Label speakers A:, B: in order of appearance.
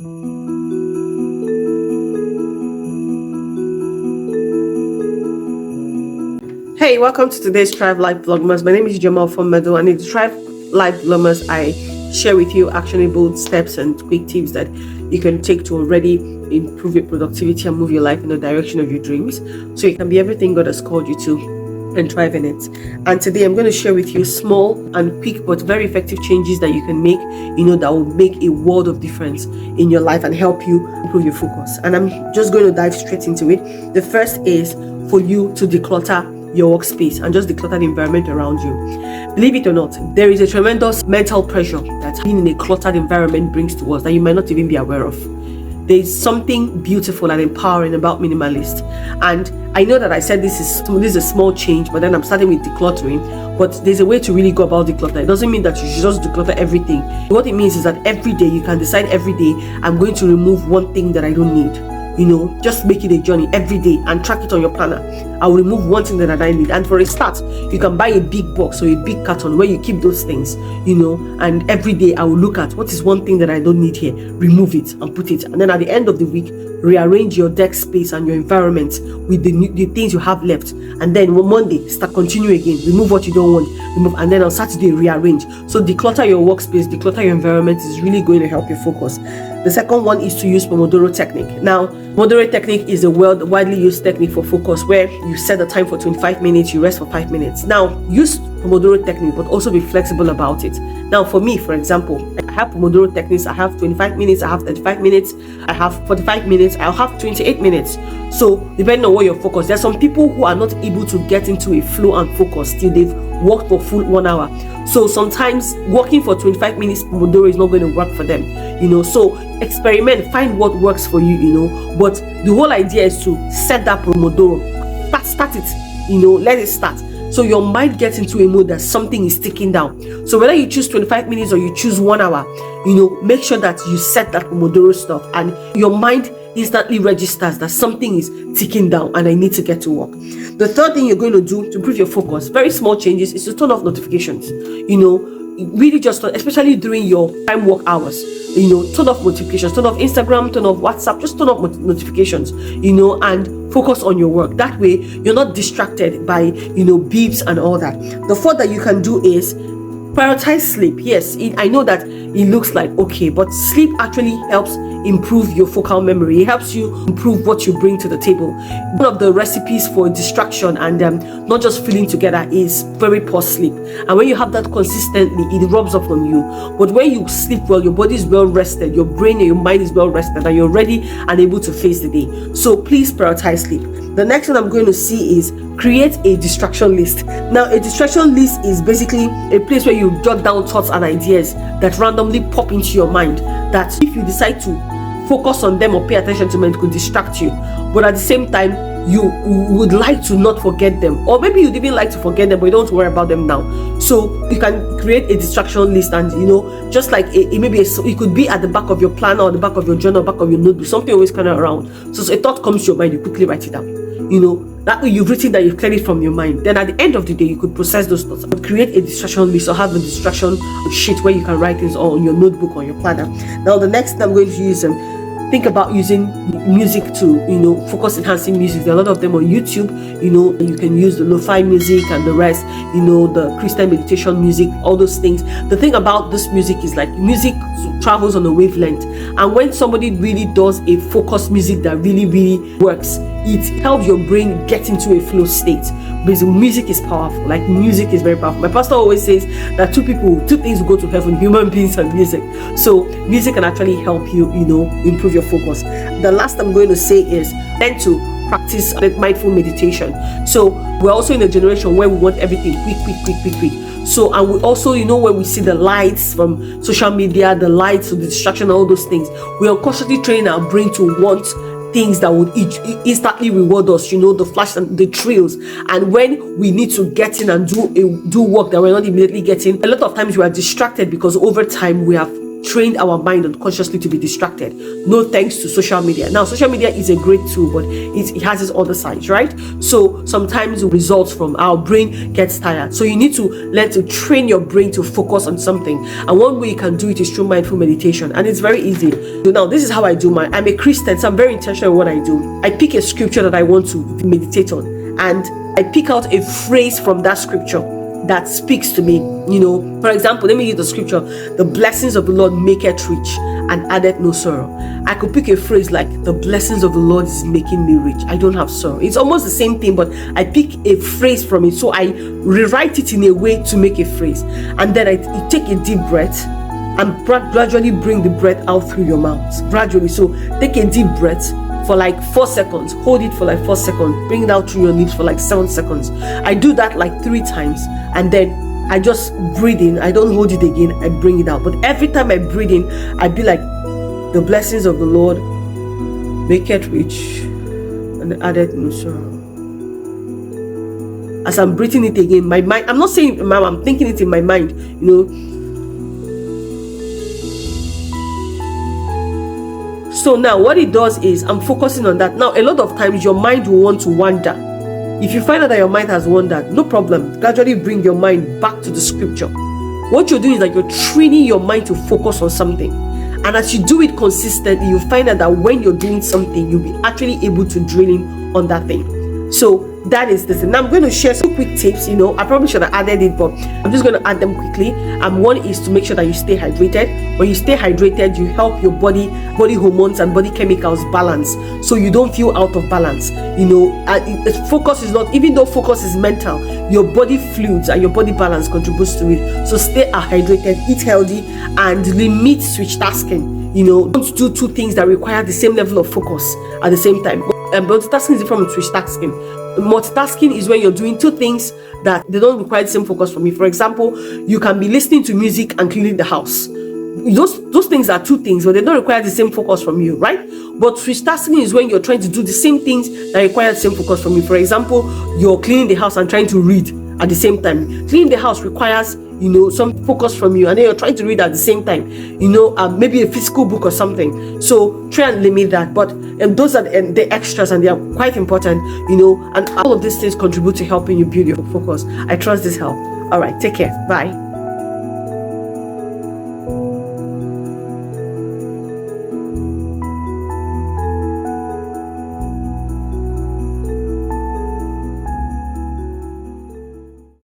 A: Hey, welcome to today's Thrive Life Vlogmas. My name is Jamal from Meadow, and in the Thrive Life Vlogmas, I share with you actionable steps and quick tips that you can take to already improve your productivity and move your life in the direction of your dreams, so you can be everything God has called you to and thrive in it. And today I'm going to share with you small and quick but very effective changes that you can make, that will make a world of difference in your life and help you improve your focus. And I'm just going to dive straight into it. The first is for you to declutter your workspace and just declutter the environment around you. Believe it or not, there is a tremendous mental pressure that being in a cluttered environment brings to us that you might not even be aware of. There's something beautiful and empowering about minimalist, and I know that I said this is a small change, but then I'm starting with decluttering. But there's a way to really go about declutter. It doesn't mean that you should just declutter everything. What it means is that every day you can decide, every day I'm going to remove one thing that I don't need. Just make it a journey every day and track it on your planner. I will remove one thing that I need. And for a start, you can buy a big box or a big carton where you keep those things, and every day I will look at what is one thing that I don't need here, remove it and put it. And then at the end of the week, rearrange your desk space and your environment with the things you have left. And then on Monday, continue again, remove what you don't want, and then on Saturday, rearrange. So declutter your workspace, declutter your environment is really going to help you focus. The second one is to use Pomodoro technique. Now, Pomodoro technique is a widely used technique for focus, where you set the time for 25 minutes, you rest for 5 minutes. Now, use Pomodoro technique, but also be flexible about it. Now, for me, for example, I have Pomodoro techniques. I have 25 minutes, I have 35 minutes, I have 45 minutes, I'll have 28 minutes. So, depending on what your focus, there's some people who are not able to get into a flow and focus till they've worked for full 1 hour. So sometimes working for 25 minutes Pomodoro is not going to work for them, so experiment, find what works for you, but the whole idea is to set that Pomodoro, start it, let it start. So your mind gets into a mode that something is ticking down. So whether you choose 25 minutes or you choose 1 hour, make sure that you set that Pomodoro stuff and your mind instantly registers that something is ticking down and I need to get to work. The third thing you're going to do to improve your focus, very small changes, is to turn off notifications. Really just especially during your time work hours. Turn off notifications, turn off Instagram, turn off WhatsApp, just turn off notifications, and focus on your work. That way you're not distracted by, beeps and all that. The fourth that you can do is prioritize sleep. Yes, I know that it looks like okay, but sleep actually helps improve your focal memory. It helps you improve what you bring to the table. One of the recipes for distraction and not just feeling together is very poor sleep. And when you have that consistently, it rubs off on you. But when you sleep well, your body is well rested, your brain and your mind is well rested, and you're ready and able to face the day. So please prioritize sleep. The next one I'm going to see is create a distraction list. Now, a distraction list is basically a place where you jot down thoughts and ideas that randomly pop into your mind, that if you decide to focus on them or pay attention to them, it could distract you. But at the same time, you would like to not forget them, or maybe you'd even like to forget them, but you don't worry about them now. So you can create a distraction list, and just like it could be at the back of your planner or the back of your journal, back of your notebook, something always kind of around. So a thought comes to your mind, you quickly write it down. That way you've written that, you've cleared it from your mind. Then at the end of the day, you could process those thoughts. But create a distraction list or have a distraction sheet where you can write things on your notebook or your planner. Now, the next thing I'm going to use think about using music to focus enhancing music. There are a lot of them on YouTube. You can use the lo-fi music and the rest, the Christian meditation music, all those things. The thing about this music is like music travels on a wavelength, and when somebody really does a focused music that really works, it helps your brain get into a flow state. Because music is powerful. Like, music is very powerful. My pastor always says that two things will go to heaven: human beings and music. So music can actually help you, improve your focus. The last I'm going to say is learn to practice mindful meditation. So we're also in a generation where we want everything quick. So, and we also, when we see the lights from social media, the lights, the distraction, all those things, we are constantly training our brain to want things that would instantly reward us, the flash and the thrills. And when we need to get in and do work that we're not immediately getting, a lot of times we are distracted because over time we have trained our mind unconsciously to be distracted. No thanks to social media. Now, social media is a great tool, but it has its other sides, right? So sometimes it results from our brain gets tired. So you need to learn to train your brain to focus on something. And one way you can do it is through mindful meditation. And it's very easy. So now, this is how I do mine. I'm a Christian, so I'm very intentional in what I do. I pick a scripture that I want to meditate on, and I pick out a phrase from that scripture that speaks to me. For example, let me use the scripture, the blessings of the Lord make it rich and addeth no sorrow. I could pick a phrase like, the blessings of the Lord is making me rich, I don't have sorrow. It's almost the same thing, but I pick a phrase from it, so I rewrite it in a way to make a phrase, and then I take a deep breath and gradually bring the breath out through your mouth, gradually. So take a deep breath for like 4 seconds, hold it for like 4 seconds, bring it out through your lips for like 7 seconds. I do that like 3 times, and then I just breathe in. I don't hold it again, I bring it out. But every time I breathe in, I be like, the blessings of the Lord make it rich and added no sorrow. As I'm breathing it again, my mind, I'm not saying it, I'm thinking it in my mind, So now what it does is I'm focusing on that. Now, a lot of times your mind will want to wander. If you find out that your mind has wandered, no problem. Gradually bring your mind back to the scripture. What you're doing is that you're training your mind to focus on something. And as you do it consistently, you find out that when you're doing something, you'll be actually able to drill in on that thing. So that is this. Now I'm going to share some quick tips. I probably should have added it, but I'm just going to add them quickly. One is to make sure that you stay hydrated. When you stay hydrated, you help your body hormones and body chemicals balance, so you don't feel out of balance. Focus is not, even though focus is mental, your body fluids and your body balance contributes to it. So stay hydrated, eat healthy, and limit switch tasking. Don't do 2 things that require the same level of focus at the same time. Multitasking is different from switch tasking. Multitasking is when you're doing 2 things that they don't require the same focus from you. For example, you can be listening to music and cleaning the house. Those things are 2 things, but they don't require the same focus from you, right? But switch tasking is when you're trying to do the same things that require the same focus from you. For example, you're cleaning the house and trying to read at the same time. Cleaning the house requires some focus from you, and then you're trying to read at the same time, maybe a physical book or something. So try and limit that. But those are the extras, and they are quite important, and all of these things contribute to helping you build your focus. I trust this help. All right, take care. Bye.